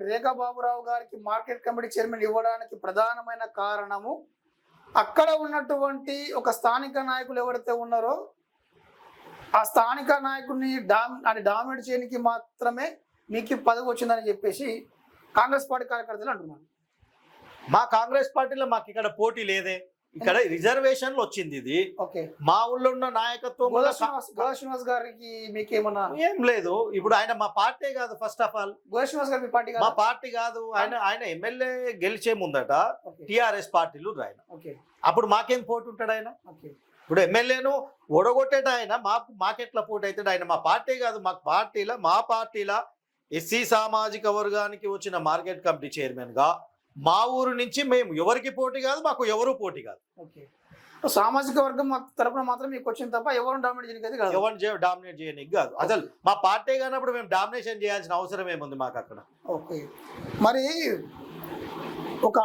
రేఖా బాబురావు గారికి market committee chairman ఇవ్వడానికి ప్రధానమైన కారణము అక్కడ ఉన్నటువంటి ఒక స్థానిక నాయకులు ఎవరైతే ఉన్నారో ఆ స్థానిక నాయకుడిని డామినేట్ చేయడానికి మాత్రమే మీకు పదవి వచ్చిందని చెప్పేసి కాంగ్రెస్ పార్టీ కార్యకర్తలు అంటున్నారు. మా కాంగ్రెస్ పార్టీలో మాకు ఇక్కడ పోటీ లేదే, ఇక్కడ రిజర్వేషన్లు వచ్చింది. ఇది ఓకే, మా ఊళ్ళో ఉన్న నాయకత్వం గోదా శ్రీనివాస్ గారికి మీకేమన్నా ఏం లేదు. ఇప్పుడు ఆయన మా పార్టీ కాదు. ఫస్ట్ ఆఫ్ ఆల్ గోదా శ్రీనివాస్ గారు మీ పార్టీ మా పార్టీ కాదు. ఆయన ఎమ్మెల్యే గెలిచే ముందట టిఆర్ఎస్ పార్టీలు ఆయన. అప్పుడు మాకేం పోటీ ఉంటాడు ఆయన? ఇప్పుడు ఎమ్మెల్యేను ఓడగొట్టేట ఆయన మాకెట్లా పోటీ అవుతాడు? ఆయన మా పార్టీ కాదు. మా పార్టీలో ఎస్సీ సామాజిక వర్గానికి వచ్చిన మార్కెట్ కమిటీ చైర్మన్ గా మా ఊరు నుంచి మేము ఎవరికి పోటీ కాదు, మాకు ఎవరు పోటీ కాదు. సామాజిక వర్గం తరపున మాత్రం మీకు వచ్చింది తప్ప ఎవరు డామినేట్ చేయడానికి కాదు. ఎవరు డామినేట్ చేయడానికి కాదు. అసలు మా పార్టీ కానప్పుడు మేము డామినేషన్ చేయాల్సిన అవసరం ఏముంది మాకు అక్కడ? ఓకే, మరి ఒక